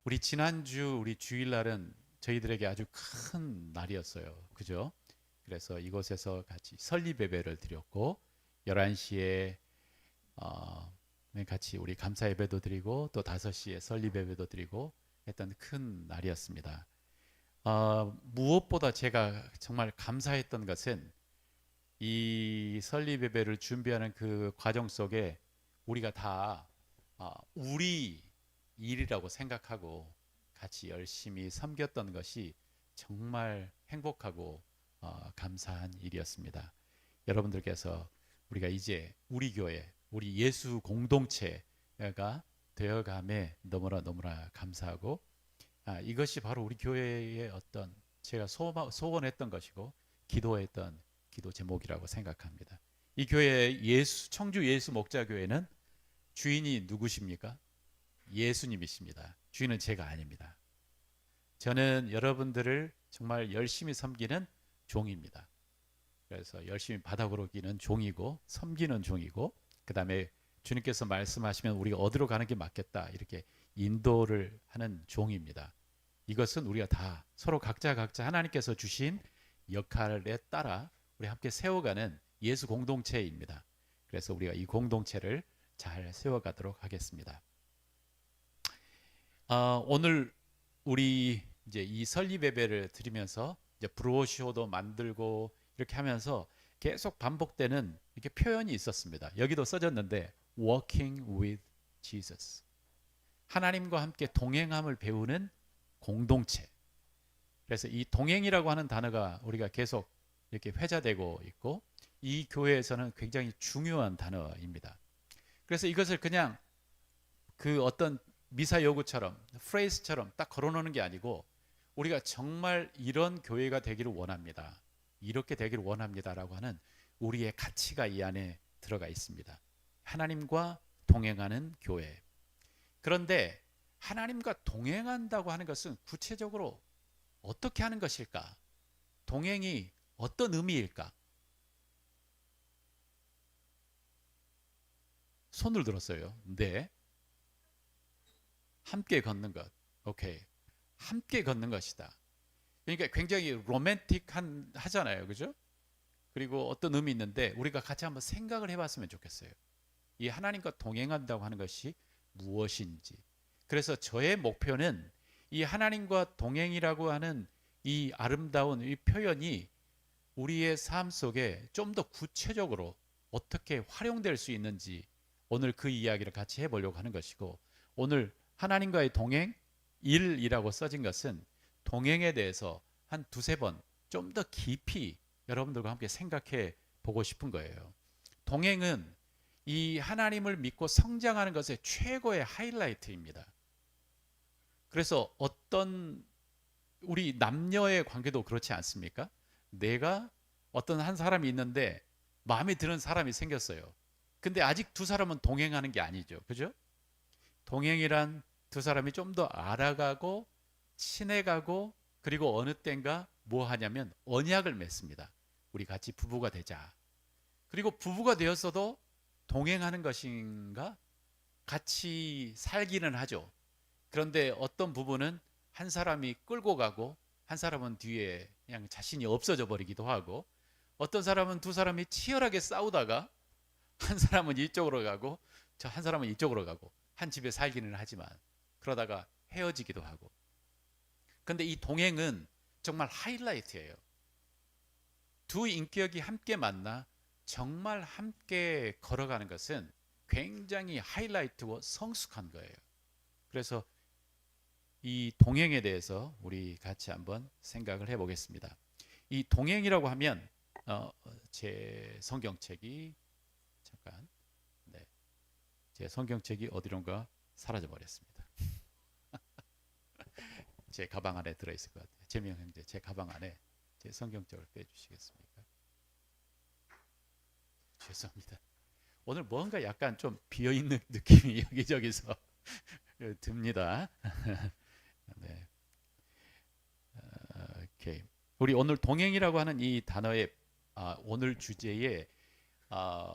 우리 지난주 우리 주일날은 저희들에게 아주 큰 날이었어요. 그죠? 그래서 이곳에서 같이 설립 예배를 드렸고 11시에 같이 우리 감사 예배도 드리고 또 5시에 설립 예배도 드리고 했던 큰 날이었습니다. 무엇보다 제가 정말 감사했던 것은 이 설립 예배를 준비하는 그 과정 속에 우리가 다 우리 일이라고 생각하고 같이 열심히 섬겼던 것이 정말 행복하고 감사한 일이었습니다. 여러분들께서 우리가 이제 우리 교회, 우리 예수 공동체가 되어감에 너무나 감사하고 이것이 바로 우리 교회의 어떤 제가 소원했던 것이고 기도했던 기도 제목이라고 생각합니다. 이 교회 청주 예수 목자교회는 주인이 누구십니까? 예수님이십니다. 주인은 제가 아닙니다. 저는 여러분들을 정말 열심히 섬기는 종입니다. 그래서 열심히 받아오기는 종이고 섬기는 종이고 그 다음에 주님께서 말씀하시면 우리가 어디로 가는 게 맞겠다 이렇게 인도를 하는 종입니다. 이것은 우리가 다 서로 각자 하나님께서 주신 역할에 따라 우리 함께 세워가는 예수 공동체입니다. 그래서 우리가 이 공동체를 잘 세워가도록 하겠습니다. 오늘 우리 이제 이 설립 예배를 드리면서 이제 브로셔도 만들고 이렇게 하면서 계속 반복되는 이렇게 표현이 있었습니다. 여기도 써졌는데 walking with Jesus. 하나님과 함께 동행함을 배우는 공동체. 그래서 이 동행이라고 하는 단어가 우리가 계속 이렇게 회자되고 있고 이 교회에서는 굉장히 중요한 단어입니다. 그래서 이것을 그냥 그 어떤 미사 여구처럼 프레이즈처럼 딱 걸어놓는 게 아니고 우리가 정말 이런 교회가 되기를 원합니다. 이렇게 되기를 원합니다라고 하는 우리의 가치가 이 안에 들어가 있습니다. 하나님과 동행하는 교회. 그런데 하나님과 동행한다고 하는 것은 구체적으로 어떻게 하는 것일까? 동행이 어떤 의미일까? 손을 들었어요. 네. 함께 걷는 것. 오케이. 함께 걷는 것이다. 그러니까 굉장히 로맨틱한 하잖아요. 그죠? 그리고 어떤 의미 있는데 우리가 같이 한번 생각을 해봤으면 좋겠어요. 이 하나님과 동행한다고 하는 것이 무엇인지. 그래서 저의 목표는 이 하나님과 동행이라고 하는 이 아름다운 이 표현이 우리의 삶 속에 좀 더 구체적으로 어떻게 활용될 수 있는지 오늘 그 이야기를 같이 해보려고 하는 것이고 오늘 하나님과의 동행 1이라고 써진 것은 동행에 대해서 한 두세 번 좀 더 깊이 여러분들과 함께 생각해 보고 싶은 거예요. 동행은 이 하나님을 믿고 성장하는 것의 최고의 하이라이트입니다. 그래서 어떤 우리 남녀의 관계도 그렇지 않습니까? 내가 어떤 한 사람이 있는데 마음에 드는 사람이 생겼어요. 근데 아직 두 사람은 동행하는 게 아니죠. 그죠? 동행이란 두 사람이 좀 더 알아가고 친해가고 그리고 어느 땐가 뭐 하냐면 언약을 맺습니다. 우리 같이 부부가 되자. 그리고 부부가 되었어도 동행하는 것인가? 같이 살기는 하죠. 그런데 어떤 부부는 한 사람이 끌고 가고 한 사람은 뒤에 그냥 자신이 없어져 버리기도 하고 어떤 사람은 두 사람이 치열하게 싸우다가 한 사람은 이쪽으로 가고 저 한 사람은 이쪽으로 가고 한 집에 살기는 하지만 그러다가 헤어지기도 하고 근데 이 동행은 정말 하이라이트예요. 두 인격이 함께 만나 정말 함께 걸어가는 것은 굉장히 하이라이트고 성숙한 거예요. 그래서 이 동행에 대해서 우리 같이 한번 생각을 해보겠습니다. 이 동행이라고 하면 제 성경책이 잠깐 네, 제 성경책이 어디론가 사라져 버렸습니다. 제 가방 안에 들어있을 것 같아요. 재명 형제, 제 가방 안에 제 성경책을 빼주시겠습니까? 죄송합니다. 오늘 뭔가 약간 좀 비어있는 느낌이 여기저기서 듭니다. 네. 오케이. 우리 오늘 동행이라고 하는 이 단어의 오늘 주제의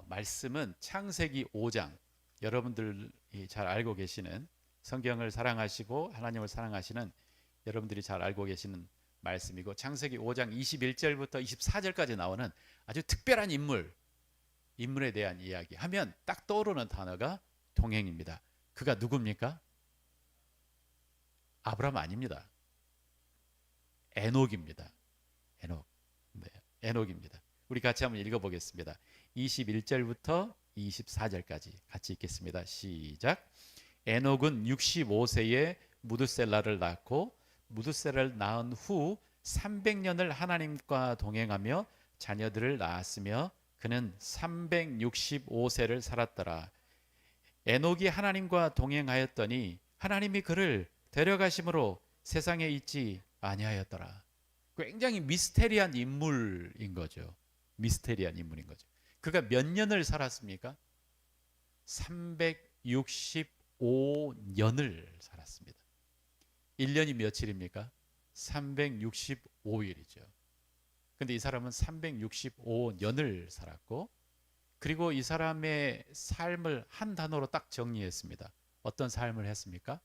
말씀은 창세기 5장 여러분들이 잘 알고 계시는 성경을 사랑하시고 하나님을 사랑하시는 여러분들이 잘 알고 계시는 말씀이고, 창세기 5장 21절부터 24절까지 나오는 아주 특별한 인물에 대한 이야기 하면 딱 떠오르는 단어가 동행입니다. 그가 누굽니까? 아브라함 아닙니다. 에녹입니다. 에녹. 네, 에녹입니다. 우리 같이 한번 읽어보겠습니다. 21절부터 24절까지 같이 읽겠습니다. 시작. 에녹은 65세에 무드셀라를 낳고 무드셀라를 낳은 후 300년을 하나님과 동행하며 자녀들을 낳았으며 그는 365세를 살았더라. 에녹이 하나님과 동행하였더니 하나님이 그를 데려가심으로 세상에 있지 아니하였더라. 굉장히 미스테리한 인물인 거죠. 미스테리한 인물인 거죠. 그가 몇 년을 살았습니까? 365년을 살았습니다. 1년이 며칠입니까? 365일이죠. 근데 이 사람은 365년을 살았고, 그리고 이 사람의 삶을 한 단어로 딱 정리했습니다. 어떤 삶을 했습니까?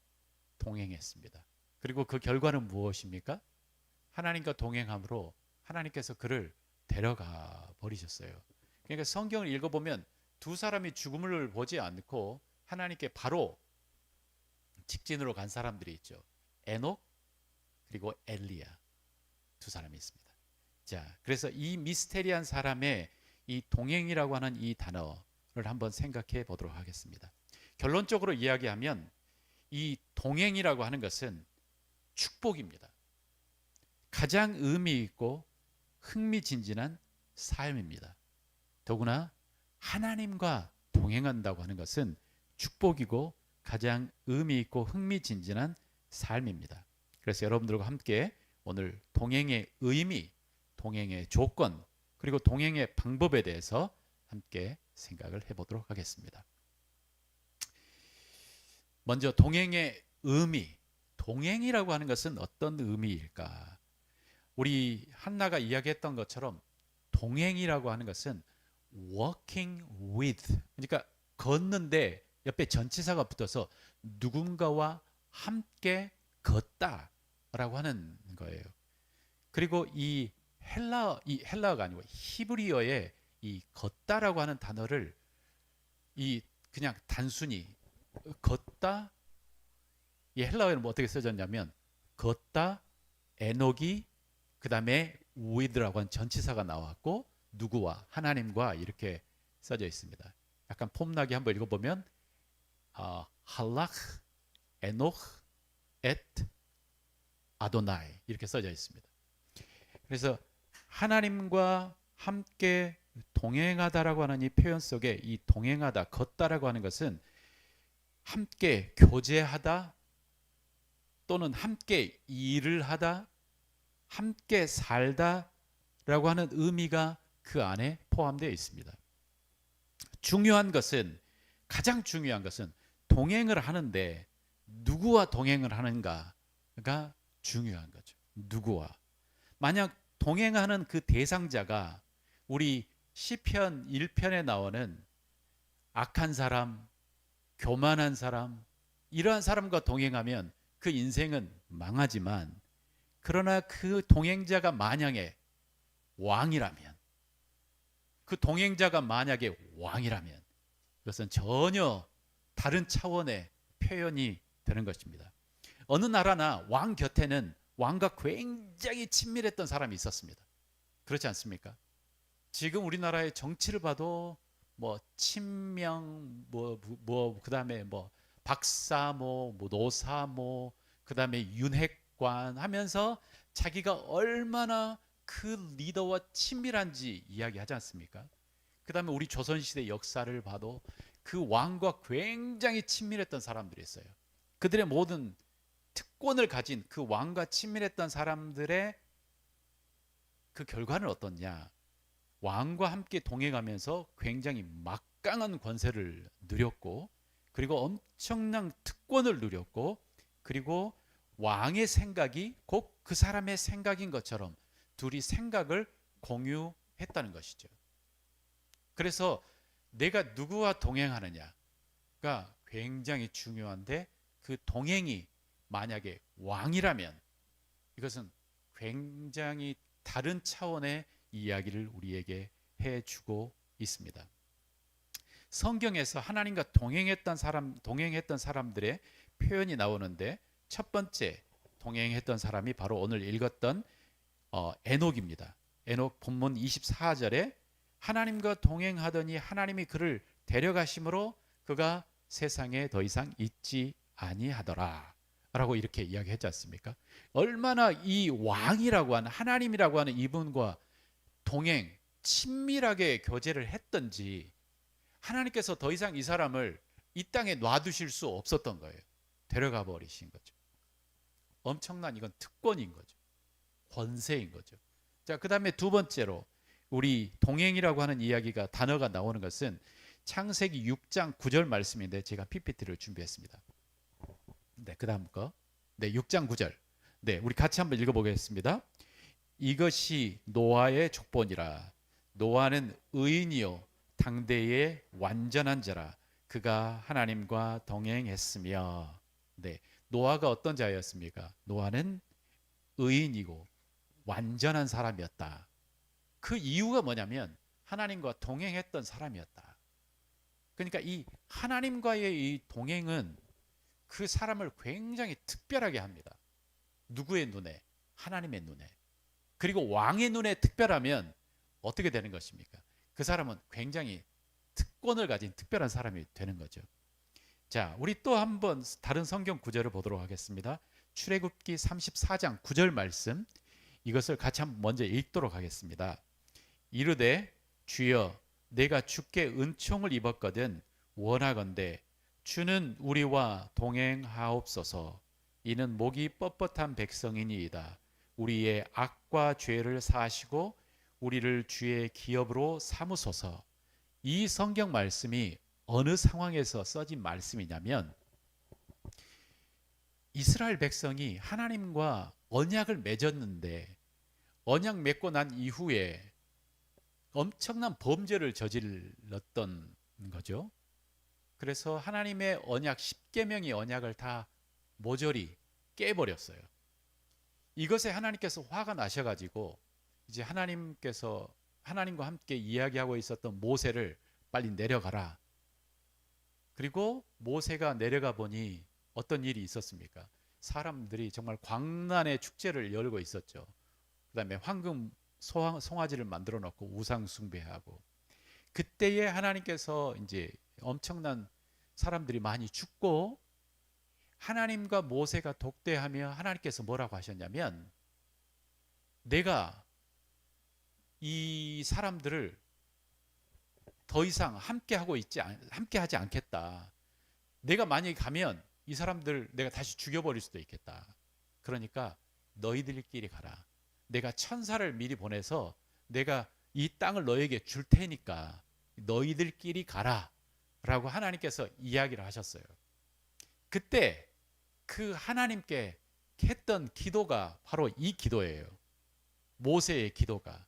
동행했습니다. 그리고 그 결과는 무엇입니까? 하나님과 동행함으로 하나님께서 그를 데려가 버리셨어요. 그러니까 성경을 읽어보면 두 사람이 죽음을 보지 않고 하나님께 바로 직진으로 간 사람들이 있죠. 에녹 그리고 엘리야, 두 사람이 있습니다. 자, 그래서 이 미스테리한 사람의 이 동행이라고 하는 이 단어를 한번 생각해 보도록 하겠습니다. 결론적으로 이야기하면 이 동행이라고 하는 것은 축복입니다. 가장 의미 있고 흥미진진한 삶입니다. 더구나 하나님과 동행한다고 하는 것은 축복이고 가장 의미 있고 흥미진진한 삶입니다. 그래서 여러분들과 함께 오늘 동행의 의미, 동행의 조건, 그리고 동행의 방법에 대해서 함께 생각을 해보도록 하겠습니다. 먼저 동행의 의미, 동행이라고 하는 것은 어떤 의미일까? 우리 한나가 이야기했던 것처럼 동행이라고 하는 것은 walking with, 그러니까 걷는데 옆에 전치사가 붙어서 누군가와 함께 걷다라고 하는 거예요. 그리고 이 헬라어가 아니고 히브리어의 이 걷다라고 하는 단어를 그냥 단순히 걷다, 이 헬라어에는 뭐 어떻게 써졌냐면 걷다, 에녹이 그 다음에 with라고 하는 전치사가 나왔고 누구와, 하나님과 이렇게 써져 있습니다. 약간 폼나게 한번 읽어보면 할락 에녹 엣 아도나이 이렇게 써져 있습니다. 그래서 하나님과 함께 동행하다라고 하는 이 표현 속에 이 동행하다, 걷다라고 하는 것은 함께 교제하다 또는 함께 일을 하다, 함께 살다라고 하는 의미가 그 안에 포함되어 있습니다. 가장 중요한 것은 동행을 하는데 누구와 동행을 하는가가 중요한 거죠. 누구와. 만약 동행하는 그 대상자가 우리 시편 1편에 나오는 악한 사람, 교만한 사람, 이러한 사람과 동행하면 그 인생은 망하지만, 그러나 그 동행자가 만약에 왕이라면, 그것은 전혀 다른 차원의 표현이 되는 것입니다. 어느 나라나 왕 곁에는 왕과 굉장히 친밀했던 사람이 있었습니다. 그렇지 않습니까? 지금 우리나라의 정치를 봐도 뭐 친명, 그다음에 뭐 박사모, 뭐 노사모, 그다음에 윤핵관 하면서 자기가 얼마나 그 리더와 친밀한지 이야기하지 않습니까? 그다음에 우리 조선시대 역사를 봐도 그 왕과 굉장히 친밀했던 사람들이 있어요. 그들의 모든 특권을 가진 그 왕과 친밀했던 사람들의 그 결과는 어떻냐? 왕과 함께 동행하면서 굉장히 막강한 권세를 누렸고, 그리고 엄청난 특권을 누렸고, 그리고 왕의 생각이 곧 그 사람의 생각인 것처럼 둘이 생각을 공유했다는 것이죠. 그래서 내가 누구와 동행하느냐가 굉장히 중요한데, 그 동행이 만약에 왕이라면 이것은 굉장히 다른 차원의 이야기를 우리에게 해주고 있습니다. 성경에서 하나님과 동행했던 사람들의 표현이 나오는데 첫 번째 동행했던 사람이 바로 오늘 읽었던 에녹입니다. 에녹 본문 24절에 하나님과 동행하더니 하나님이 그를 데려가심으로 그가 세상에 더 이상 있지 아니하더라 라고 이렇게 이야기했지 않습니까? 얼마나 이 왕이라고 하는 하나님이라고 하는 이분과 동행 친밀하게 교제를 했던지 하나님께서 더 이상 이 사람을 이 땅에 놔두실 수 없었던 거예요. 데려가 버리신 거죠. 엄청난 이건 특권인 거죠. 권세인 거죠. 자, 그 다음에 두 번째로 우리 동행이라고 하는 이야기가 단어가 나오는 것은 창세기 6장 9절 말씀인데 제가 PPT를 준비했습니다. 네, 그 다음 거. 네, 6장 9절. 네, 우리 같이 한번 읽어보겠습니다. 이것이 노아의 족보니라. 노아는 의인이요 당대의 완전한 자라. 그가 하나님과 동행했으며. 네, 노아가 어떤 자였습니까? 노아는 의인이고 완전한 사람이었다. 그 이유가 뭐냐면 하나님과 동행했던 사람이었다. 그러니까 이 하나님과의 이 동행은 그 사람을 굉장히 특별하게 합니다. 누구의 눈에? 하나님의 눈에. 그리고 왕의 눈에 특별하면 어떻게 되는 것입니까? 그 사람은 굉장히 특권을 가진 특별한 사람이 되는 거죠. 자, 우리 또 한번 다른 성경 구절을 보도록 하겠습니다. 출애굽기 34장 9절 말씀, 이것을 같이 한번 먼저 읽도록 하겠습니다. 이르되 주여 내가 주께 은총을 입었거든 원하건대 주는 우리와 동행하옵소서. 이는 목이 뻣뻣한 백성이니이다. 우리의 악과 죄를 사하시고 우리를 주의 기업으로 삼으소서. 이 성경 말씀이 어느 상황에서 써진 말씀이냐면 이스라엘 백성이 하나님과 언약을 맺었는데 언약 맺고 난 이후에 엄청난 범죄를 저질렀던 거죠. 그래서 하나님의 언약 10계명의 언약을 다 모조리 깨버렸어요. 이것에 하나님께서 화가 나셔가지고 이제 하나님과 함께 이야기하고 있었던 모세를 빨리 내려가라. 그리고 모세가 내려가 보니 어떤 일이 있었습니까? 사람들이 정말 광란의 축제를 열고 있었죠. 그 다음에 황금 송아지를 만들어 놓고 우상 숭배하고, 그때에 하나님께서 이제 엄청난 사람들이 많이 죽고 하나님과 모세가 독대하며 하나님께서 뭐라고 하셨냐면 내가 이 사람들을 더 이상 함께 하지 않겠다. 내가 만약에 가면 이 사람들 내가 다시 죽여버릴 수도 있겠다. 그러니까 너희들끼리 가라. 내가 천사를 미리 보내서 내가 이 땅을 너에게 줄 테니까 너희들끼리 가라 라고 하나님께서 이야기를 하셨어요. 그때 그 하나님께 했던 기도가 바로 이 기도예요. 모세의 기도가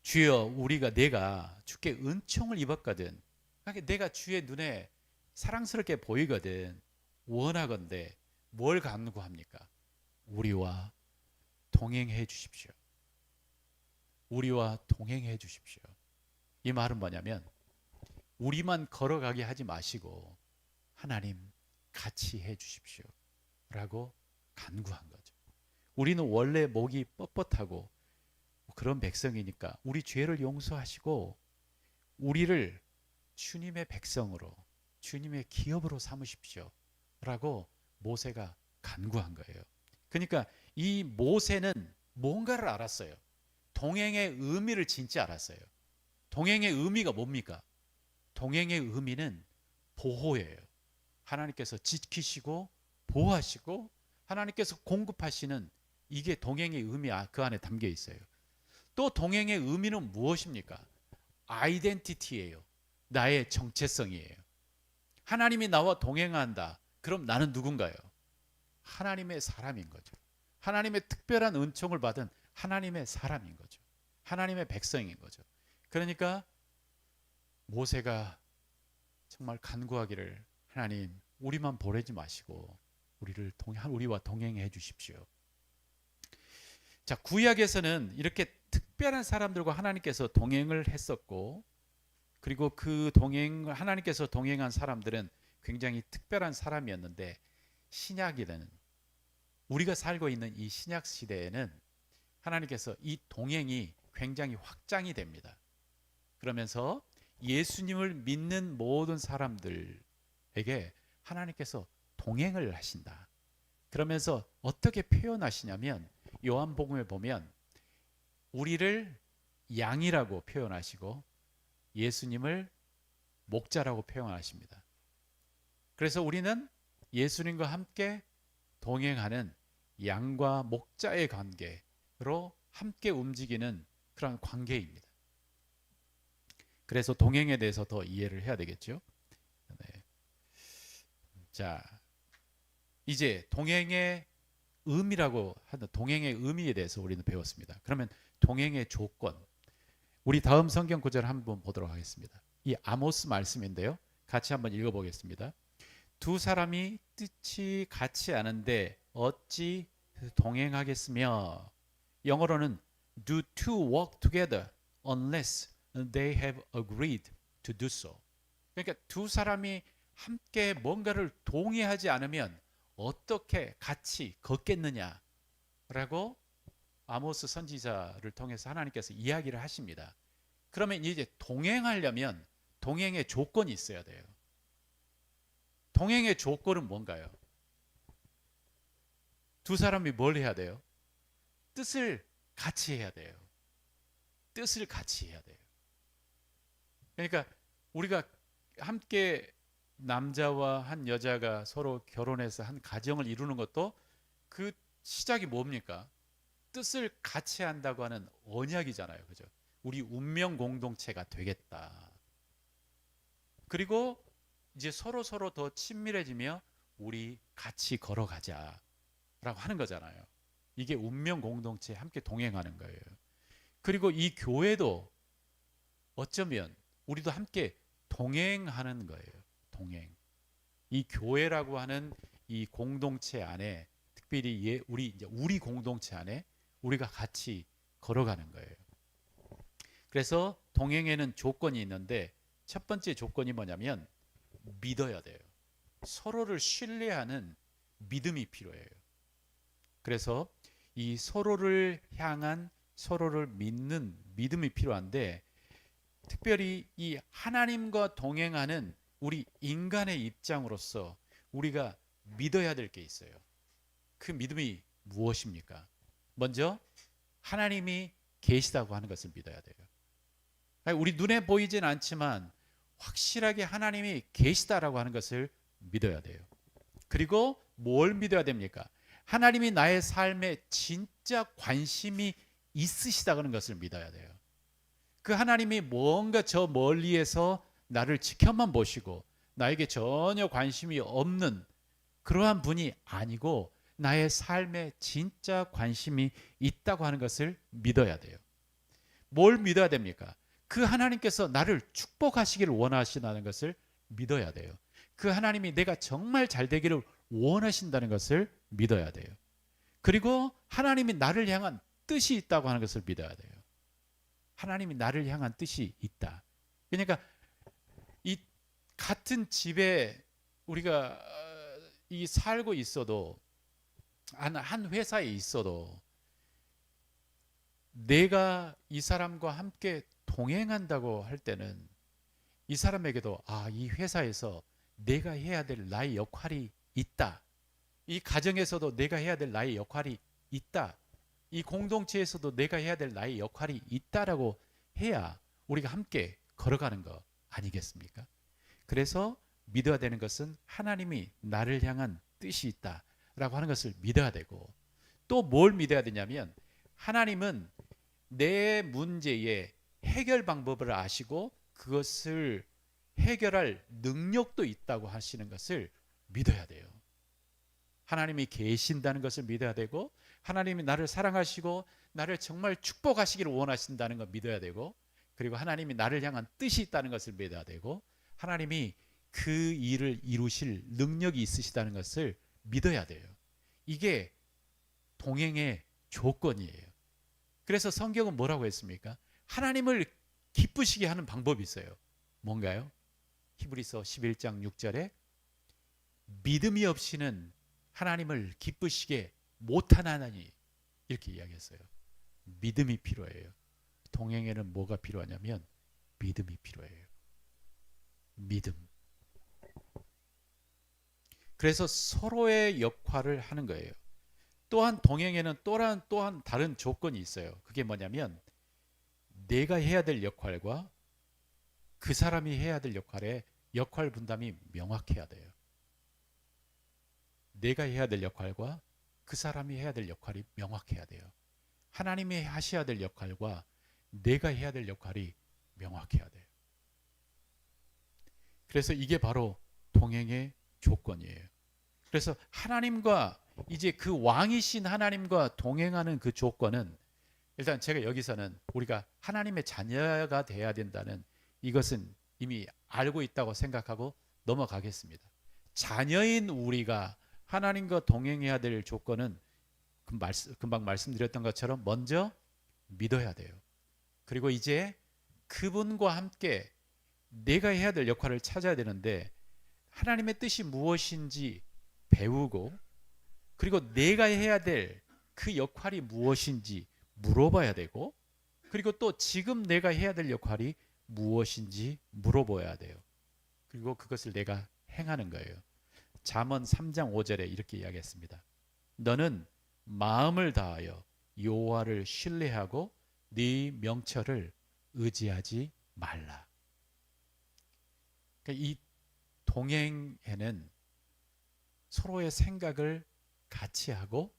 주여 내가 주께 은총을 입었거든. 그러니까 내가 주의 눈에 사랑스럽게 보이거든. 원하건대 뭘 간구합니까? 우리와 동행해 주십시오. 우리와 동행해 주십시오. 이 말은 뭐냐면 우리만 걸어가게 하지 마시고 하나님 같이 해 주십시오 라고 간구한 거죠. 우리는 원래 목이 뻣뻣하고 그런 백성이니까 우리 죄를 용서하시고 우리를 주님의 백성으로 주님의 기업으로 삼으십시오 라고 모세가 간구한 거예요. 그러니까 이 모세는 뭔가를 알았어요. 동행의 의미를 진짜 알았어요. 동행의 의미가 뭡니까? 동행의 의미는 보호예요. 하나님께서 지키시고 보호하시고 하나님께서 공급하시는, 이게 동행의 의미 그 안에 담겨 있어요. 또 동행의 의미는 무엇입니까? 아이덴티티예요. 나의 정체성이에요. 하나님이 나와 동행한다. 그럼 나는 누군가요? 하나님의 사람인 거죠. 하나님의 특별한 은총을 받은 하나님의 사람인 거죠. 하나님의 백성인 거죠. 그러니까 모세가 정말 간구하기를 하나님 우리만 보내지 마시고 우리와 동행해 주십시오. 자, 구약에서는 이렇게 특별한 사람들과 하나님께서 동행을 했었고, 그리고 하나님께서 동행한 사람들은 굉장히 특별한 사람이었는데, 신약에는, 우리가 살고 있는 이 신약 시대에는 하나님께서 이 동행이 굉장히 확장이 됩니다. 그러면서 예수님을 믿는 모든 사람들에게 하나님께서 동행을 하신다. 그러면서 어떻게 표현하시냐면, 요한복음에 보면 우리를 양이라고 표현하시고 예수님을 목자라고 표현하십니다. 그래서 우리는 예수님과 함께 동행하는 양과 목자의 관계로 함께 움직이는 그런 관계입니다. 그래서 동행에 대해서 더 이해를 해야 되겠죠. 네. 자, 이제 동행의 의미라고 하는 동행의 의미에 대해서 우리는 배웠습니다. 그러면 동행의 조건, 우리 다음 성경 구절 한번 보도록 하겠습니다. 이 아모스 말씀인데요, 같이 한번 읽어보겠습니다. 두 사람이 뜻이 같지 않은데 어찌 동행하겠으며, 영어로는 do two walk together unless they have agreed to do so. 그러니까 두 사람이 함께 뭔가를 동의하지 않으면 어떻게 같이 걷겠느냐라고 아모스 선지자를 통해서 하나님께서 이야기를 하십니다. 그러면 이제 동행하려면 동행의 조건이 있어야 돼요. 동행의 조건은 뭔가요? 두 사람이 뭘 해야 돼요? 뜻을 같이 해야 돼요. 뜻을 같이 해야 돼요. 그러니까 우리가 함께 남자와 한 여자가 서로 결혼해서 한 가정을 이루는 것도 그 시작이 뭡니까? 뜻을 같이 한다고 하는 언약이잖아요. 그죠? 우리 운명 공동체가 되겠다. 그리고 이제 서로 더 친밀해지며 우리 같이 걸어가자 라고 하는 거잖아요. 이게 운명 공동체에 함께 동행하는 거예요. 그리고 이 교회도 어쩌면 우리도 함께 동행하는 거예요. 동행. 이 교회라고 하는 이 공동체 안에, 특별히 우리 공동체 안에 우리가 같이 걸어가는 거예요. 그래서 동행에는 조건이 있는데, 첫 번째 조건이 뭐냐면 믿어야 돼요. 서로를 신뢰하는 믿음이 필요해요. 그래서 이 서로를 향한, 서로를 믿는 믿음이 필요한데, 특별히 이 하나님과 동행하는 우리 인간의 입장으로서 우리가 믿어야 될 게 있어요. 그 믿음이 무엇입니까? 먼저 하나님이 계시다고 하는 것을 믿어야 돼요. 우리 눈에 보이진 않지만 확실하게 하나님이 계시다라고 하는 것을 믿어야 돼요. 그리고 뭘 믿어야 됩니까? 하나님이 나의 삶에 진짜 관심이 있으시다는 것을 믿어야 돼요. 그 하나님이 뭔가 저 멀리에서 나를 지켜만 보시고 나에게 전혀 관심이 없는 그러한 분이 아니고 나의 삶에 진짜 관심이 있다고 하는 것을 믿어야 돼요. 뭘 믿어야 됩니까? 그 하나님께서 나를 축복하시기를 원하신다는 것을 믿어야 돼요. 그 하나님이 내가 정말 잘 되기를 원하신다는 것을 믿어야 돼요. 그리고 하나님이 나를 향한 뜻이 있다고 하는 것을 믿어야 돼요. 하나님이 나를 향한 뜻이 있다. 그러니까 이 같은 집에 우리가 이 살고 있어도, 한 회사에 있어도 내가 이 사람과 함께 동행한다고 할 때는 이 사람에게도 이 회사에서 내가 해야 될 나의 역할이 있다. 이 가정에서도 내가 해야 될 나의 역할이 있다. 이 공동체에서도 내가 해야 될 나의 역할이 있다라고 해야 우리가 함께 걸어가는 거 아니겠습니까? 그래서 믿어야 되는 것은 하나님이 나를 향한 뜻이 있다라고 하는 것을 믿어야 되고, 또 뭘 믿어야 되냐면 하나님은 내 문제의 해결 방법을 아시고 그것을 해결할 능력도 있다고 하시는 것을 믿어야 돼요. 하나님이 계신다는 것을 믿어야 되고, 하나님이 나를 사랑하시고 나를 정말 축복하시기를 원하신다는 걸 믿어야 되고, 그리고 하나님이 나를 향한 뜻이 있다는 것을 믿어야 되고, 하나님이 그 일을 이루실 능력이 있으시다는 것을 믿어야 돼요. 이게 동행의 조건이에요. 그래서 성경은 뭐라고 했습니까? 하나님을 기쁘시게 하는 방법이 있어요. 뭔가요? 히브리서 11장 6절에 믿음이 없이는 하나님을 기쁘시게 못하나니 이렇게 이야기했어요. 믿음이 필요해요. 동행에는 뭐가 필요하냐면 믿음이 필요해요. 믿음. 그래서 서로의 역할을 하는 거예요. 또한 동행에는 또한 다른 조건이 있어요. 그게 뭐냐면 내가 해야 될 역할과 그 사람이 해야 될 역할의 역할 분담이 명확해야 돼요. 내가 해야 될 역할과 그 사람이 해야 될 역할이 명확해야 돼요. 하나님이 하셔야 될 역할과 내가 해야 될 역할이 명확해야 돼요. 그래서 이게 바로 동행의 조건이에요. 그래서 하나님과 이제 그 왕이신 하나님과 동행하는 그 조건은 일단 제가 여기서는 우리가 하나님의 자녀가 돼야 된다는 이것은 이미 알고 있다고 생각하고 넘어가겠습니다. 자녀인 우리가 하나님과 동행해야 될 조건은 금방 말씀드렸던 것처럼 먼저 믿어야 돼요. 그리고 이제 그분과 함께 내가 해야 될 역할을 찾아야 되는데 하나님의 뜻이 무엇인지 배우고 그리고 내가 해야 될 그 역할이 무엇인지 물어봐야 되고 그리고 또 지금 내가 해야 될 역할이 무엇인지 물어봐야 돼요. 그리고 그것을 내가 행하는 거예요. 잠언 3장 5절에 이렇게 이야기했습니다. 너는 마음을 다하여 여호와를 신뢰하고 네 명철을 의지하지 말라. 그러니까 이 동행에는 서로의 생각을 같이 하고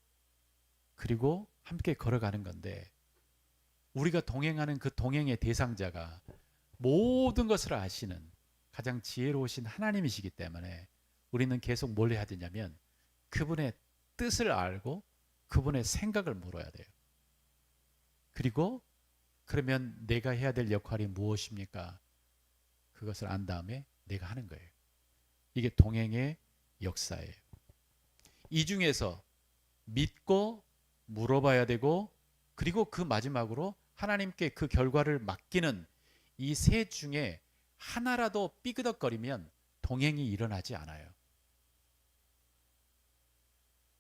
그리고 함께 걸어가는 건데 우리가 동행하는 그 동행의 대상자가 모든 것을 아시는 가장 지혜로우신 하나님이시기 때문에 우리는 계속 뭘 해야 되냐면 그분의 뜻을 알고 그분의 생각을 물어야 돼요. 그리고 그러면 내가 해야 될 역할이 무엇입니까? 그것을 안 다음에 내가 하는 거예요. 이게 동행의 역사예요. 이 중에서 믿고 물어봐야 되고 그리고 그 마지막으로 하나님께 그 결과를 맡기는 이 세 중에 하나라도 삐그덕거리면 동행이 일어나지 않아요.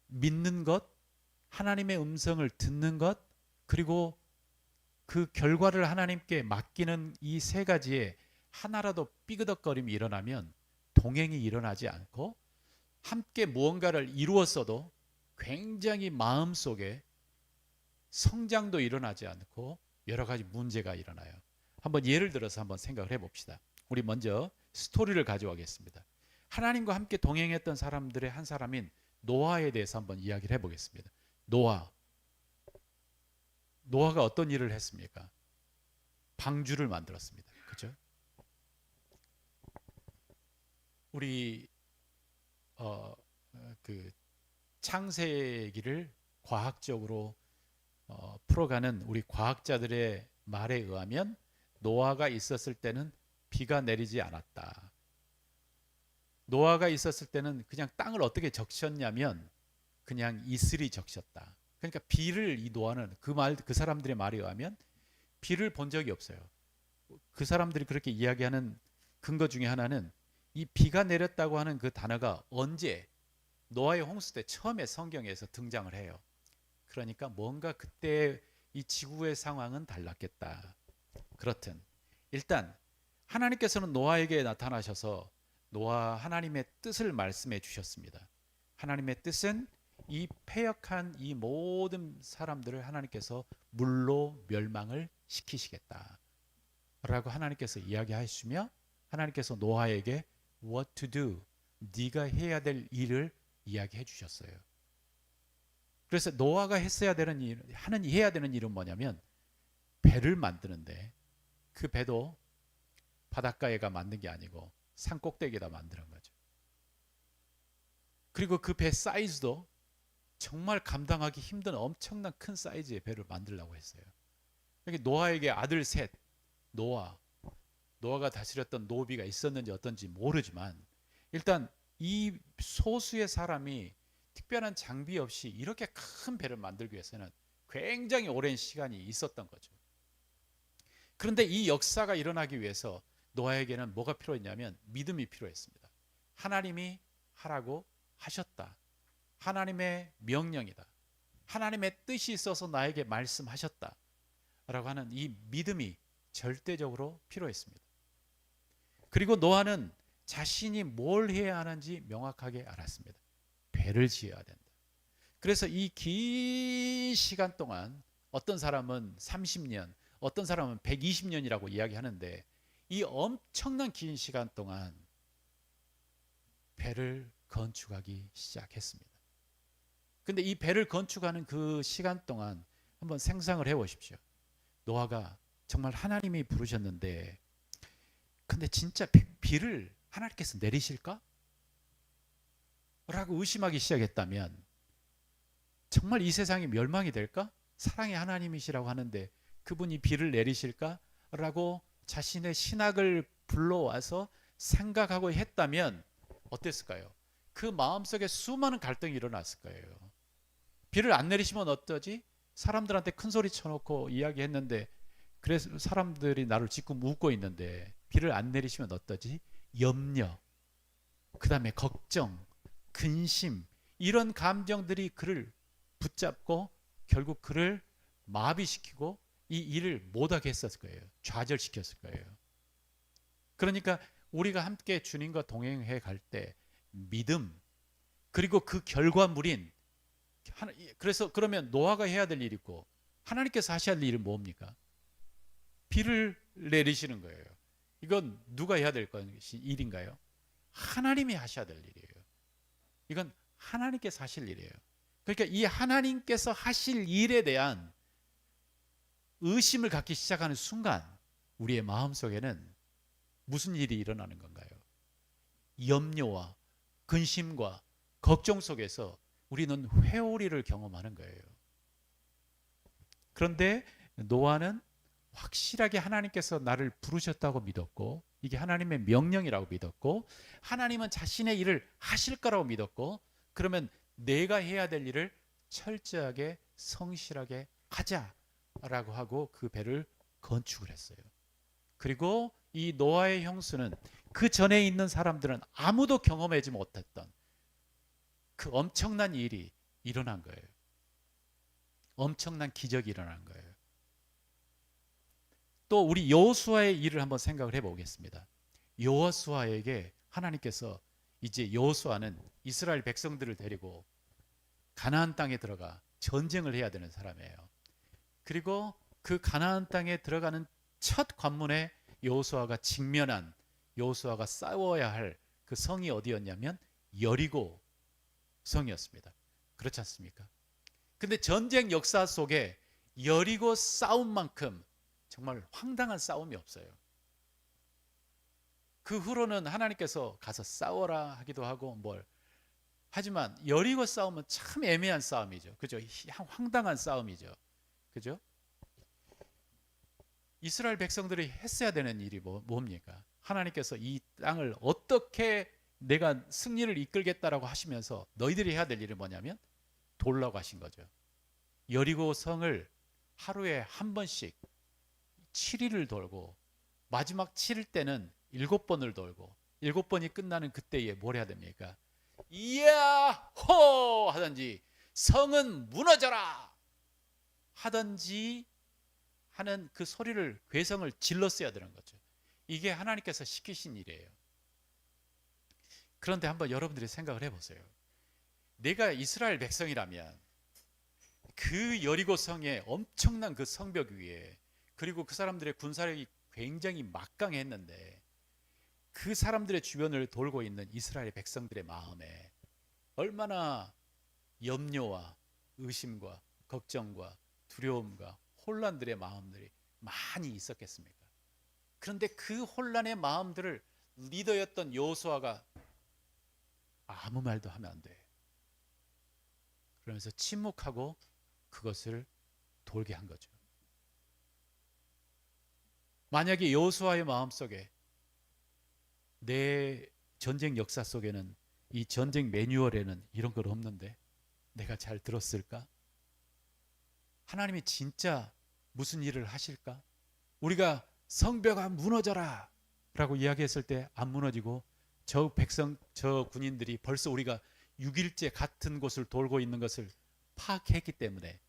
믿는 것, 하나님의 음성을 듣는 것, 그리고 그 결과를 하나님께 맡기는 이 세 가지에 하나라도 삐그덕거림이 일어나면 동행이 일어나지 않고 함께 무언가를 이루었어도 굉장히 마음속에 성장도 일어나지 않고 여러 가지 문제가 일어나요. 한번 예를 들어서 한번 생각을 해봅시다. 우리 먼저 스토리를 가져오겠습니다. 하나님과 함께 동행했던 사람들의 한 사람인 노아에 대해서 한번 이야기를 해보겠습니다. 노아가 어떤 일을 했습니까? 방주를 만들었습니다. 그죠? 우리 그 창세기를 과학적으로 풀어가는 우리 과학자들의 말에 의하면 노아가 있었을 때는 비가 내리지 않았다. 노아가 있었을 때는 그냥 땅을 어떻게 적셨냐면 그냥 이슬이 적셨다. 그러니까 비를 이 노아는 그 사람들의 말에 의하면 비를 본 적이 없어요. 그 사람들이 그렇게 이야기하는 근거 중에 하나는 이 비가 내렸다고 하는 그 단어가 언제 노아의 홍수 때 처음에 성경에서 등장을 해요. 그러니까 뭔가 그때 이 지구의 상황은 달랐겠다. 그렇든 일단 하나님께서는 노아에게 나타나셔서 노아 하나님의 뜻을 말씀해 주셨습니다. 하나님의 뜻은 이 패역한 이 모든 사람들을 하나님께서 물로 멸망을 시키시겠다 라고 하나님께서 이야기하시며 하나님께서 노아에게 what to do, 네가 해야 될 일을 이야기해 주셨어요. 그래서 노아가 해야 되는 일은 뭐냐면 배를 만드는데 그 배도 바닷가에가 만든 게 아니고 산 꼭대기에다 만드는 거죠. 그리고 그 배 사이즈도 정말 감당하기 힘든 엄청난 큰 사이즈의 배를 만들려고 했어요. 그러니까 노아에게 아들 셋, 노아, 노아가 다스렸던 노비가 있었는지 어떤지 모르지만 일단 이 소수의 사람이 특별한 장비 없이 이렇게 큰 배를 만들기 위해서는 굉장히 오랜 시간이 있었던 거죠. 그런데 이 역사가 일어나기 위해서 노아에게는 뭐가 필요했냐면 믿음이 필요했습니다. 하나님이 하라고 하셨다. 하나님의 명령이다. 하나님의 뜻이 있어서 나에게 말씀하셨다. 라고 하는 이 믿음이 절대적으로 필요했습니다. 그리고 노아는 자신이 뭘 해야 하는지 명확하게 알았습니다. 배를 지어야 된다. 그래서 이 긴 시간 동안 어떤 사람은 30년, 어떤 사람은 120년이라고 이야기하는데 이 엄청난 긴 시간 동안 배를 건축하기 시작했습니다. 근데 이 배를 건축하는 그 시간 동안 한번 상상을 해보십시오. 노아가 정말 하나님이 부르셨는데 근데 진짜 비를 하나님께서 내리실까? 라고 의심하기 시작했다면 정말 이 세상이 멸망이 될까? 사랑의 하나님이시라고 하는데 그분이 비를 내리실까? 라고 자신의 신학을 불러와서 생각하고 했다면 어땠을까요? 그 마음속에 수많은 갈등이 일어났을 거예요. 비를 안 내리시면 어떠지? 사람들한테 큰 소리 쳐놓고 이야기했는데 그래서 사람들이 나를 짓고 묻고 있는데 비를 안 내리시면 어떠지? 염려, 그 다음에 걱정, 근심 이런 감정들이 그를 붙잡고 결국 그를 마비시키고 이 일을 못하게 했었을 거예요. 좌절시켰을 거예요. 그러니까 우리가 함께 주님과 동행해 갈 때 믿음 그리고 그 결과물인 그래서 그러면 노아가 해야 될 일이 있고 하나님께서 하셔야 할 일은 뭡니까? 비를 내리시는 거예요. 이건 누가 해야 될 일인가요? 하나님이 하셔야 될 일이에요. 이건 하나님께서 하실 일이에요. 그러니까 이 하나님께서 하실 일에 대한 의심을 갖기 시작하는 순간 우리의 마음속에는 무슨 일이 일어나는 건가요? 염려와 근심과 걱정 속에서 우리는 회오리를 경험하는 거예요. 그런데 노아는 확실하게 하나님께서 나를 부르셨다고 믿었고 이게 하나님의 명령이라고 믿었고 하나님은 자신의 일을 하실 거라고 믿었고 그러면 내가 해야 될 일을 철저하게 성실하게 하자라고 하고 그 배를 건축을 했어요. 그리고 이 노아의 형수는 그 전에 있는 사람들은 아무도 경험하지 못했던 그 엄청난 일이 일어난 거예요. 엄청난 기적이 일어난 거예요. 또 우리 여호수아의 일을 한번 생각을 해보겠습니다. 여호수아에게 하나님께서 이제 여호수아는 이스라엘 백성들을 데리고 가나안 땅에 들어가 전쟁을 해야 되는 사람이에요. 그리고 그 가나안 땅에 들어가는 첫 관문에 여호수아가 직면한 여호수아가 싸워야 할 그 성이 어디였냐면 여리고 성이었습니다. 그렇지 않습니까? 근데 전쟁 역사 속에 여리고 싸움만큼 정말 황당한 싸움이 없어요. 그 후로는 하나님께서 가서 싸워라 하기도 하고 하지만 여리고 싸움은 참 애매한 싸움이죠. 그죠? 황당한 싸움이죠. 그죠? 이스라엘 백성들이 했어야 되는 일이 뭡니까? 하나님께서 이 땅을 어떻게 내가 승리를 이끌겠다라고 하시면서 너희들이 해야 될 일이 뭐냐면 돌라고 하신 거죠. 여리고 성을 하루에 한 번씩 7일을 돌고 마지막 7일 때는 7번을 돌고 7번이 끝나는 그때에 뭘 해야 됩니까? 이야호 하든지 성은 무너져라 하든지 하는 그 소리를 괴성을 질렀어야 되는 거죠. 이게 하나님께서 시키신 일이에요. 그런데 한번 여러분들이 생각을 해보세요. 내가 이스라엘 백성이라면 그 여리고 성의 엄청난 그 성벽 위에 그리고 그 사람들의 군사력이 굉장히 막강했는데 그 사람들의 주변을 돌고 있는 이스라엘 백성들의 마음에 얼마나 염려와 의심과 걱정과 두려움과 혼란들의 마음들이 많이 있었겠습니까? 그런데 그 혼란의 마음들을 리더였던 여호수아가 아무 말도 하면 안 돼. 그러면서 침묵하고 그것을 돌게 한 거죠. 만약에 여호수아의 마음속에 내 전쟁 역사 속에는, 이 전쟁 매뉴얼에는 이런 걸 없는데 내가 잘 들었을까? 하나님이 진짜 무슨 일을 하실까? 우리가 성벽아 무너져라 라고 이야기했을 때 안 무너지고, 저 백성, 저 군인들이 벌써 우리가 6일째 같은 곳을 돌고 있는 것을 파악했기 때문에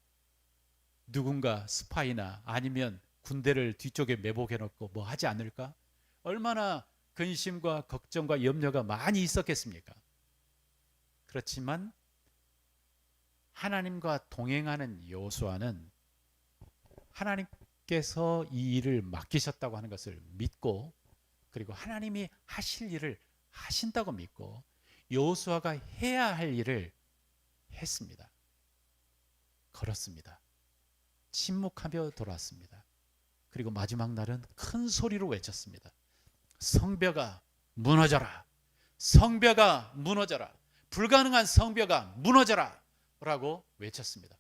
누군가 스파이나 아니면 군대를 뒤쪽에 매복해 놓고 뭐 하지 않을까? 얼마나 근심과 걱정과 염려가 많이 있었겠습니까? 그렇지만 하나님과 동행하는 여호수아는 하나님께서 이 일을 맡기셨다고 하는 것을 믿고, 그리고 하나님이 하실 일을 하신다고 믿고 여호수아가 해야 할 일을 했습니다. 걸었습니다. 침묵하며 돌아왔습니다. 그리고 마지막 날은 큰 소리로 외쳤습니다. 성벽아 무너져라. 성벽아 무너져라. 불가능한 성벽아 무너져라 라고 외쳤습니다.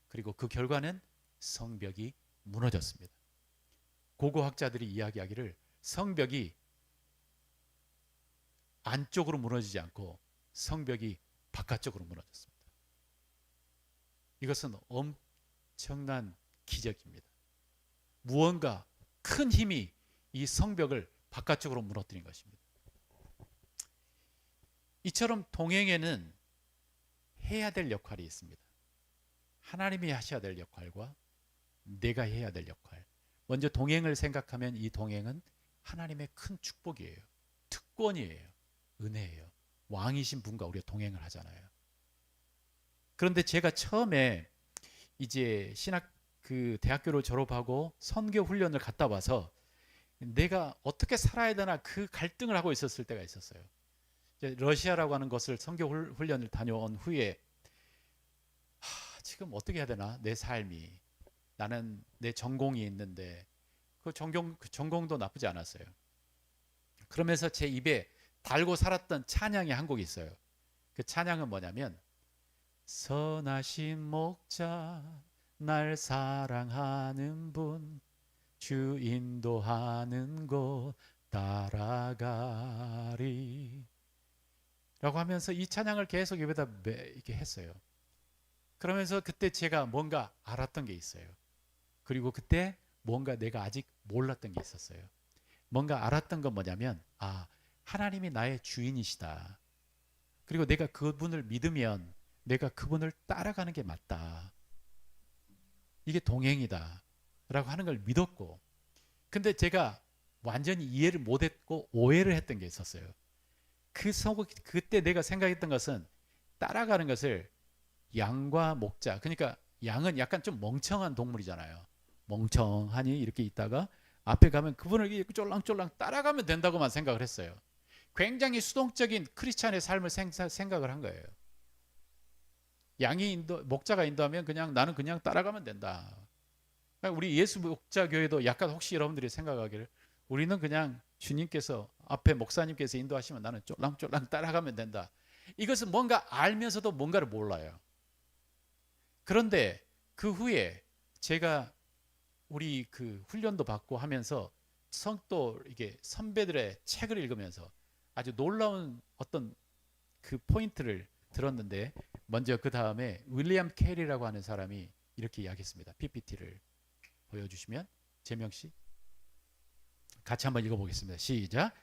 그리고 그 결과는 성벽이 무너졌습니다. 고고학자들이 이야기하기를 성벽이 안쪽으로 무너지지 않고 성벽이 바깥쪽으로 무너졌습니다. 이것은 엄청난 기적입니다. 무언가 큰 힘이 이 성벽을 바깥쪽으로 무너뜨린 것입니다. 이처럼 동행에는 해야 될 역할이 있습니다. 하나님이 하셔야 될 역할과 내가 해야 될 역할. 먼저 동행을 생각하면 이 동행은 하나님의 큰 축복이에요. 특권이에요. 은혜예요. 왕이신 분과 우리가 동행을 하잖아요. 그런데 제가 처음에 이제 대학교를 졸업하고 선교 훈련을 갔다 와서 내가 어떻게 살아야 되나 그 갈등을 하고 있었을 때가 있었어요. 이제 러시아라고 하는 것을 선교 훈련을 다녀온 후에 지금 어떻게 해야 되나, 내 삶이, 나는 내 전공이 있는데 그 전공도 나쁘지 않았어요. 그러면서 제 입에 달고 살았던 찬양이 한 곡이 있어요. 그 찬양은 뭐냐면, 선하신 목자 날 사랑하는 분 주 인도하는 곳 따라가리 라고 하면서 이 찬양을 계속 입에다 이렇게 했어요. 그러면서 그때 제가 뭔가 알았던 게 있어요. 그리고 그때 뭔가 내가 아직 몰랐던 게 있었어요. 뭔가 알았던 건 뭐냐면, 하나님이 나의 주인이시다. 그리고 내가 그분을 믿으면 내가 그분을 따라가는 게 맞다. 이게 동행이다 라고 하는 걸 믿었고, 근데 제가 완전히 이해를 못했고 오해를 했던 게 있었어요. 그때 내가 생각했던 것은 따라가는 것을 양과 목자, 그러니까 양은 약간 좀 멍청한 동물이잖아요. 멍청하니 이렇게 있다가 앞에 가면 그분을 쫄랑쫄랑 따라가면 된다고만 생각을 했어요. 굉장히 수동적인 크리스찬의 삶을 생각을 한 거예요. 목자가 인도하면 나는 그냥 따라가면 된다. 우리 예수 목자 교회도 약간 혹시 여러분들이 생각하기를 우리는 그냥 주님께서 앞에 목사님께서 인도하시면 나는 쫄랑쫄랑 따라가면 된다. 이것은 뭔가 알면서도 뭔가를 몰라요. 그런데 그 후에 제가 우리 그 훈련도 받고 하면서 또 이게 선배들의 책을 읽으면서 아주 놀라운 어떤 그 포인트를 들었는데, 먼저 그 다음에 윌리엄 캐리라고 하는 사람이 이렇게 이야기했습니다. PPT를 보여주시면, 재명씨 같이 한번 읽어보겠습니다. 시작.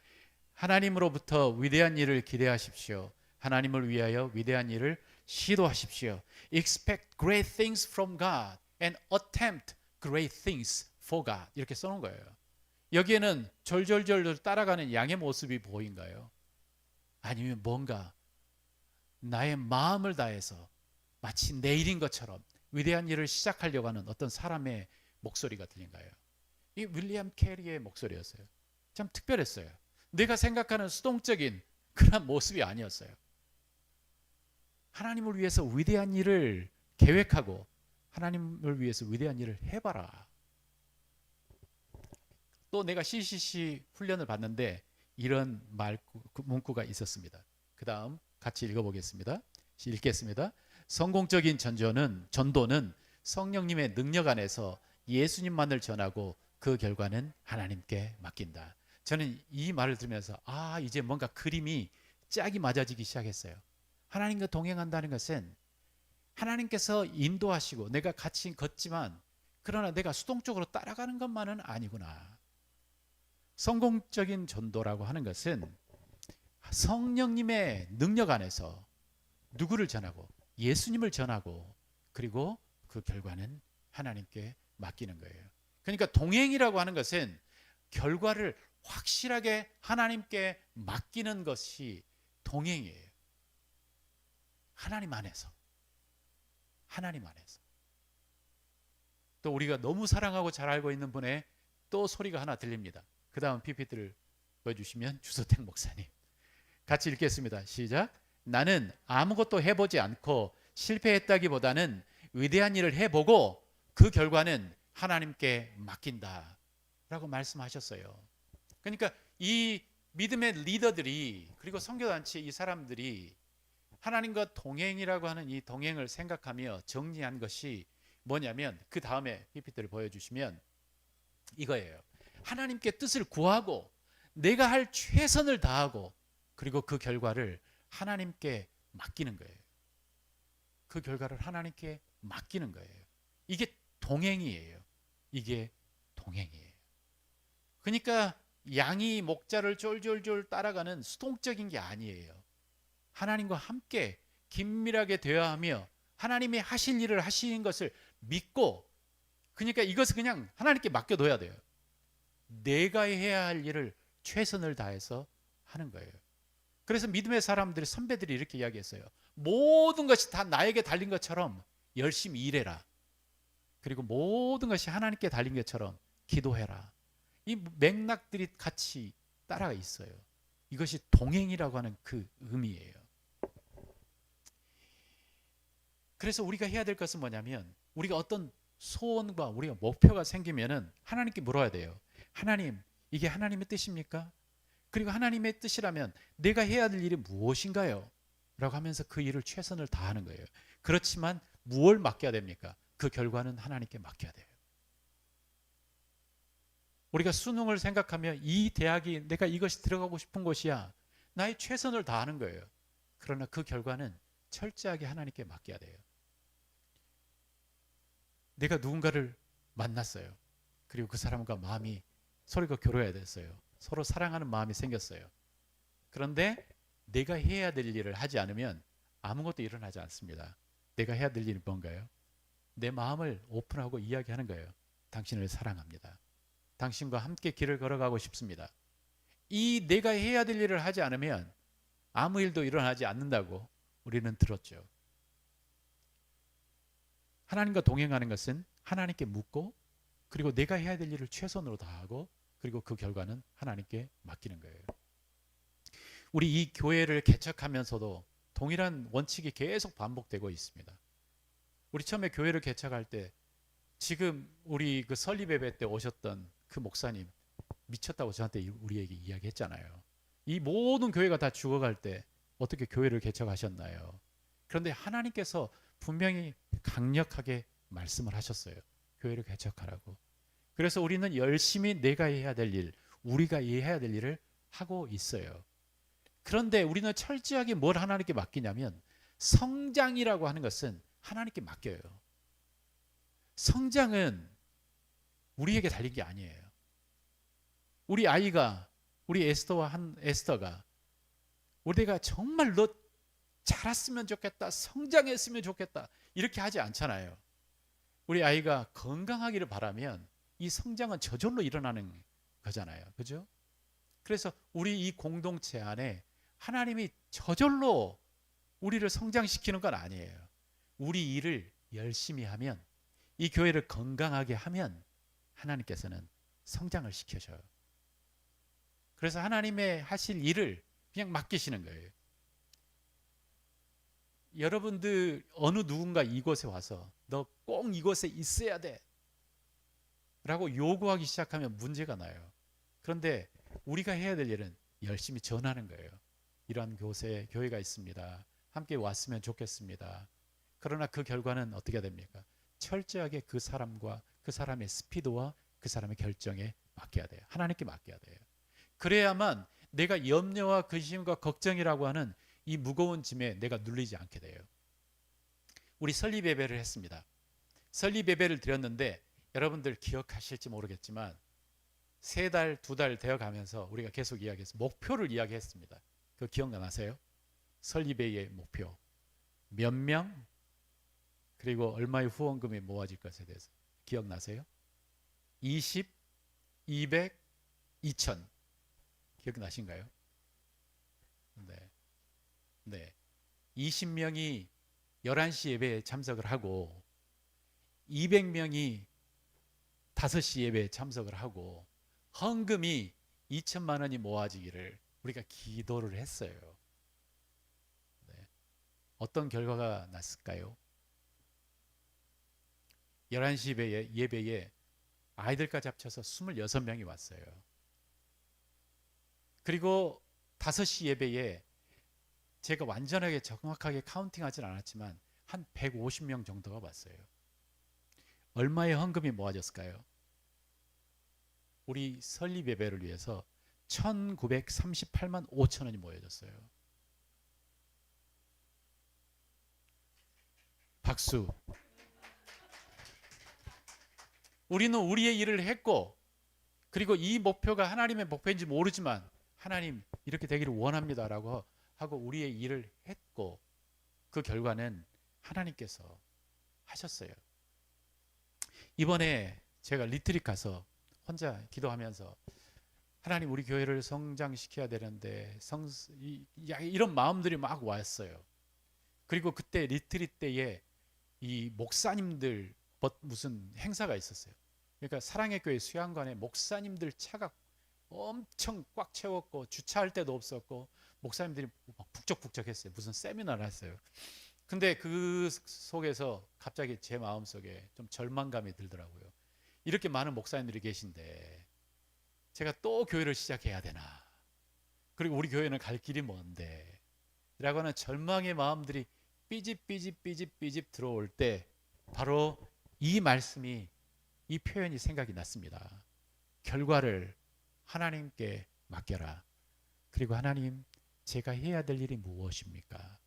하나님으로부터 위대한 일을 기대하십시오. 하나님을 위하여 위대한 일을 시도하십시오. Expect great things from God and attempt great things for God. 이렇게 써놓은 거예요. 여기에는 절절절 따라가는 양의 모습이 보인가요? 아니면 뭔가 나의 마음을 다해서 마치 내일인 것처럼 위대한 일을 시작하려고 하는 어떤 사람의 목소리가 들린가요? 이 윌리엄 캐리의 목소리였어요. 참 특별했어요. 내가 생각하는 수동적인 그런 모습이 아니었어요. 하나님을 위해서 위대한 일을 계획하고 하나님을 위해서 위대한 일을 해봐라. 또 내가 CCC 훈련을 받는데 이런 문구가 있었습니다. 그 다음 같이 읽어보겠습니다. 읽겠습니다. 성공적인 전도는 성령님의 능력 안에서 예수님만을 전하고 그 결과는 하나님께 맡긴다. 저는 이 말을 들으면서 이제 뭔가 그림이 짝이 맞아지기 시작했어요. 하나님과 동행한다는 것은 하나님께서 인도하시고 내가 같이 걷지만 그러나 내가 수동적으로 따라가는 것만은 아니구나. 성공적인 전도라고 하는 것은 성령님의 능력 안에서 누구를 전하고 예수님을 전하고 그리고 그 결과는 하나님께 맡기는 거예요. 그러니까 동행이라고 하는 것은 결과를 확실하게 하나님께 맡기는 것이 동행이에요. 하나님 안에서. 하나님 안에서. 또 우리가 너무 사랑하고 잘 알고 있는 분의 또 소리가 하나 들립니다. 그 다음 PPT를 보여주시면 주소택 목사님. 같이 읽겠습니다. 시작. 나는 아무것도 해보지 않고 실패했다기보다는 위대한 일을 해보고 그 결과는 하나님께 맡긴다 라고 말씀하셨어요. 그러니까 이 믿음의 리더들이 그리고 선교단체 이 사람들이 하나님과 동행이라고 하는 이 동행을 생각하며 정리한 것이 뭐냐면 그 다음에 PPT를 보여주시면 이거예요. 하나님께 뜻을 구하고 내가 할 최선을 다하고 그리고 그 결과를 하나님께 맡기는 거예요. 그 결과를 하나님께 맡기는 거예요. 이게 동행이에요. 이게 동행이에요. 그러니까 양이 목자를 쫄쫄쫄 따라가는 수동적인 게 아니에요. 하나님과 함께 긴밀하게 대화하며 하나님이 하실 일을 하시는 것을 믿고 그러니까 이것을 그냥 하나님께 맡겨둬야 돼요. 내가 해야 할 일을 최선을 다해서 하는 거예요. 그래서 믿음의 사람들이 선배들이 이렇게 이야기했어요. 모든 것이 다 나에게 달린 것처럼 열심히 일해라. 그리고 모든 것이 하나님께 달린 것처럼 기도해라. 이 맥락들이 같이 따라가 있어요. 이것이 동행이라고 하는 그 의미예요. 그래서 우리가 해야 될 것은 뭐냐면 우리가 어떤 소원과 우리가 목표가 생기면은 하나님께 물어야 돼요. 하나님, 이게 하나님의 뜻입니까? 그리고 하나님의 뜻이라면 내가 해야 될 일이 무엇인가요? 라고 하면서 그 일을 최선을 다하는 거예요. 그렇지만 무엇을 맡겨야 됩니까? 그 결과는 하나님께 맡겨야 돼요. 우리가 수능을 생각하면 이 대학이 내가 이것이 들어가고 싶은 곳이야. 나의 최선을 다하는 거예요. 그러나 그 결과는 철저하게 하나님께 맡겨야 돼요. 내가 누군가를 만났어요. 그리고 그 사람과 마음이 서로가 교류해야 됐어요. 서로 사랑하는 마음이 생겼어요. 그런데 내가 해야 될 일을 하지 않으면 아무것도 일어나지 않습니다. 내가 해야 될 일이 뭔가요? 내 마음을 오픈하고 이야기하는 거예요. 당신을 사랑합니다. 당신과 함께 길을 걸어가고 싶습니다. 이 내가 해야 될 일을 하지 않으면 아무 일도 일어나지 않는다고 우리는 들었죠. 하나님과 동행하는 것은 하나님께 묻고 그리고 내가 해야 될 일을 최선으로 다하고 그리고 그 결과는 하나님께 맡기는 거예요. 우리 이 교회를 개척하면서도 동일한 원칙이 계속 반복되고 있습니다. 우리 처음에 교회를 개척할 때 지금 우리 그 설립 예배 때 오셨던 그 목사님 미쳤다고 저한테 우리에게 이야기했잖아요. 이 모든 교회가 다 죽어갈 때 어떻게 교회를 개척하셨나요? 그런데 하나님께서 분명히 강력하게 말씀을 하셨어요. 교회를 개척하라고. 그래서 우리는 열심히 내가 해야 될 일, 우리가 해야 될 일을 하고 있어요. 그런데 우리는 철저하게 뭘 하나님께 맡기냐면 성장이라고 하는 것은 하나님께 맡겨요. 성장은 우리에게 달린 게 아니에요. 우리 아이가 우리 에스더가 우리가 정말 너 자랐으면 좋겠다, 성장했으면 좋겠다 이렇게 하지 않잖아요. 우리 아이가 건강하기를 바라면 이 성장은 저절로 일어나는 거잖아요. 그죠? 그래서 우리 이 공동체 안에 하나님이 저절로 우리를 성장시키는 건 아니에요. 우리 일을 열심히 하면 이 교회를 건강하게 하면 하나님께서는 성장을 시켜줘요. 그래서 하나님의 하실 일을 그냥 맡기시는 거예요. 여러분들 어느 누군가 이곳에 와서 너 꼭 이곳에 있어야 돼 라고 요구하기 시작하면 문제가 나요. 그런데 우리가 해야 될 일은 열심히 전하는 거예요. 이러한 곳에 교회가 있습니다. 함께 왔으면 좋겠습니다. 그러나 그 결과는 어떻게 됩니까? 철저하게 그 사람과 그 사람의 스피드와 그 사람의 결정에 맡겨야 돼요. 하나님께 맡겨야 돼요. 그래야만 내가 염려와 근심과 걱정이라고 하는 이 무거운 짐에 내가 눌리지 않게 돼요. 우리 설립 예배를 했습니다. 설립 예배를 드렸는데 여러분들 기억하실지 모르겠지만 3달, 2달 되어 가면서 우리가 계속 이야기해서 목표를 이야기했습니다. 그 기억나세요? 설립예배의 목표. 몇 명, 그리고 얼마의 후원금이 모아질 것에 대해서 기억나세요? 20, 200, 2000. 기억나신가요? 네. 네. 20명이 11시 예배에 참석을 하고 200명이 5시 예배에 참석을 하고 헌금이 2천만 원이 모아지기를 우리가 기도를 했어요. 네. 어떤 결과가 났을까요? 11시 예배에 아이들까지 합쳐서 26명이 왔어요. 그리고 5시 예배에 제가 완전하게 정확하게 카운팅하진 않았지만 한 150명 정도가 왔어요. 얼마의 헌금이 모아졌을까요? 우리 설립 예배를 위해서 1938만 5천 원이 모여졌어요. 박수. 우리는 우리의 일을 했고, 그리고 이 목표가 하나님의 목표인지 모르지만 하나님 이렇게 되기를 원합니다라고 하고 우리의 일을 했고, 그 결과는 하나님께서 하셨어요. 이번에 제가 리트릿 가서 혼자 기도하면서 하나님 우리 교회를 성장시켜야 되는데 이런 마음들이 막 왔어요. 그리고 그때 리트릿 때에 이 목사님들 무슨 행사가 있었어요. 그러니까 사랑의 교회 수양관에 목사님들 차가 엄청 꽉 채웠고 주차할 데도 없었고 목사님들이 북적북적했어요. 무슨 세미나를 했어요. 근데 그 속에서 갑자기 제 마음속에 좀 절망감이 들더라고요. 이렇게 많은 목사님들이 계신데 제가 또 교회를 시작해야 되나? 그리고 우리 교회는 갈 길이 먼데 라고 하는 절망의 마음들이 삐집 들어올 때 바로 이 말씀이, 이 표현이 생각이 났습니다. 결과를 하나님께 맡겨라. 그리고 하나님, 제가 해야 될 일이 무엇입니까?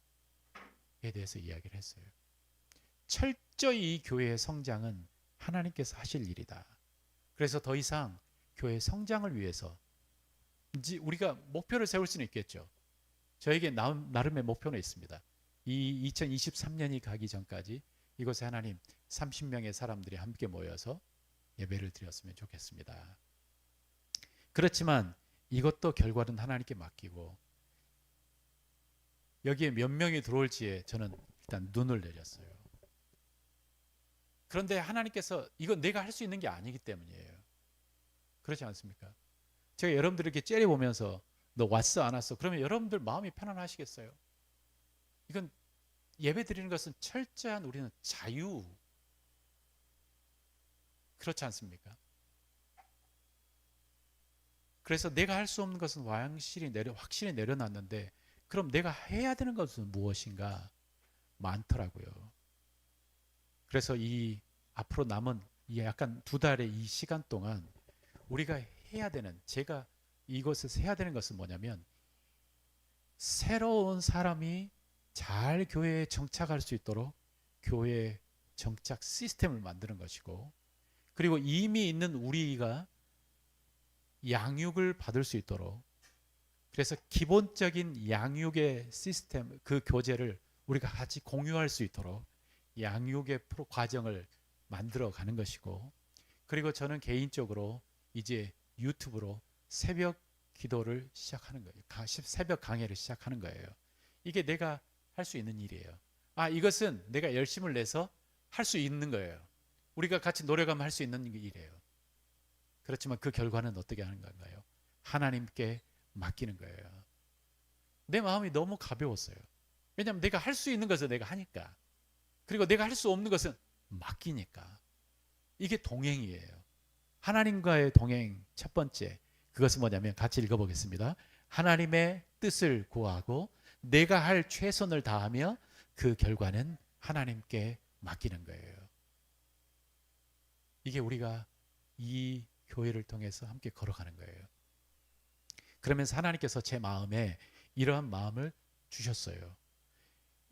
에 대해서 이야기를 했어요. 철저히 이 교회의 성장은 하나님께서 하실 일이다. 그래서 더 이상 교회 성장을 위해서 이제 우리가 목표를 세울 수는 있겠죠. 저에게 나름의 목표는 있습니다. 이 2023년이 가기 전까지 이곳에 하나님 30명의 사람들이 함께 모여서 예배를 드렸으면 좋겠습니다. 그렇지만 이것도 결과는 하나님께 맡기고 여기에 몇 명이 들어올지에 저는 일단 눈을 내렸어요. 그런데 하나님께서 이건 내가 할 수 있는 게 아니기 때문이에요. 그렇지 않습니까? 제가 여러분들 이렇게 째려보면서 너 왔어 안 왔어? 그러면 여러분들 마음이 편안하시겠어요? 이건 예배 드리는 것은 철저한 우리는 자유. 그렇지 않습니까? 그래서 내가 할 수 없는 것은 확실히 내려놨는데 그럼 내가 해야 되는 것은 무엇인가 많더라고요. 그래서 이 앞으로 남은 이 약간 2달의 이 시간 동안 우리가 해야 되는, 제가 이곳에서 해야 되는 것은 뭐냐면 새로운 사람이 잘 교회에 정착할 수 있도록 교회 정착 시스템을 만드는 것이고, 그리고 이미 있는 우리가 양육을 받을 수 있도록, 그래서 기본적인 양육의 시스템, 그 교재를 우리가 같이 공유할 수 있도록 양육의 과정을 만들어 가는 것이고, 그리고 저는 개인적으로 이제 유튜브로 새벽 기도를 시작하는 거예요. 새벽 강해를 시작하는 거예요. 이게 내가 할 수 있는 일이에요. 이것은 내가 열심을 내서 할 수 있는 거예요. 우리가 같이 노력하면 할 수 있는 일이에요. 그렇지만 그 결과는 어떻게 하는 건가요? 하나님께 맡기는 거예요. 내 마음이 너무 가벼웠어요. 왜냐하면 내가 할 수 있는 것을 내가 하니까, 그리고 내가 할 수 없는 것은 맡기니까. 이게 동행이에요. 하나님과의 동행 첫 번째, 그것은 뭐냐면 같이 읽어보겠습니다. 하나님의 뜻을 구하고 내가 할 최선을 다하며 그 결과는 하나님께 맡기는 거예요. 이게 우리가 이 교회를 통해서 함께 걸어가는 거예요. 그러면서 하나님께서 제 마음에 이러한 마음을 주셨어요.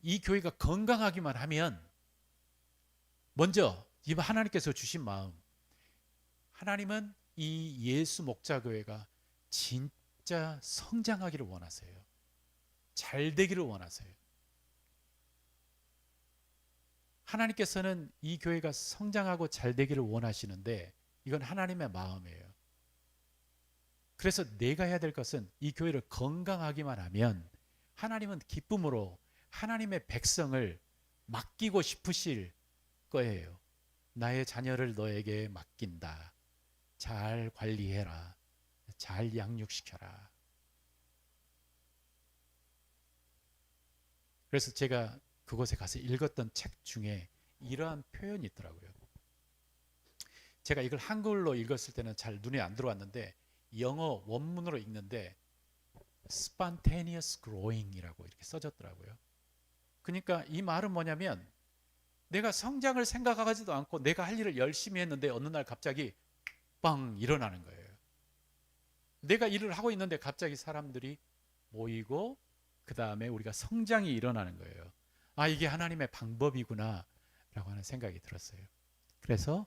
이 교회가 건강하기만 하면 먼저 이 하나님께서 주신 마음, 하나님은 이 예수 목자교회가 진짜 성장하기를 원하세요. 잘 되기를 원하세요. 하나님께서는 이 교회가 성장하고 잘 되기를 원하시는데 이건 하나님의 마음이에요. 그래서 내가 해야 될 것은 이 교회를 건강하기만 하면 하나님은 기쁨으로 하나님의 백성을 맡기고 싶으실 거예요. 나의 자녀를 너에게 맡긴다. 잘 관리해라. 잘 양육시켜라. 그래서 제가 그곳에 가서 읽었던 책 중에 이러한 표현이 있더라고요. 제가 이걸 한글로 읽었을 때는 잘 눈에 안 들어왔는데 영어 원문으로 읽는데 spontaneous growing이라고 이렇게 써졌더라고요. 그러니까 이 말은 뭐냐면 내가 성장을 생각하지도 않고 내가 할 일을 열심히 했는데 어느 날 갑자기 빵 일어나는 거예요. 내가 일을 하고 있는데 갑자기 사람들이 모이고 그 다음에 우리가 성장이 일어나는 거예요. 아, 이게 하나님의 방법이구나 라고 하는 생각이 들었어요. 그래서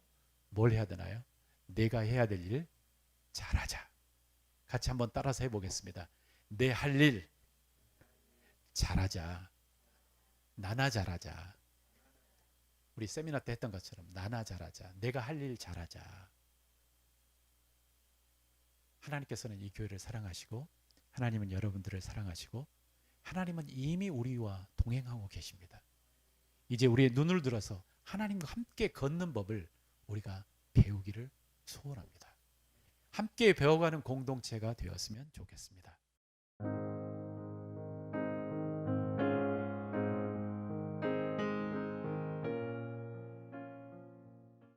뭘 해야 되나요? 내가 해야 될 일 잘하자. 같이 한번 따라서 해보겠습니다. 내 할 일 잘하자. 나나 잘하자. 우리 세미나 때 했던 것처럼 나나 잘하자. 내가 할 일 잘하자. 하나님께서는 이 교회를 사랑하시고 하나님은 여러분들을 사랑하시고 하나님은 이미 우리와 동행하고 계십니다. 이제 우리의 눈을 들어서 하나님과 함께 걷는 법을 우리가 배우기를 소원합니다. 함께 배워가는 공동체가 되었으면 좋겠습니다.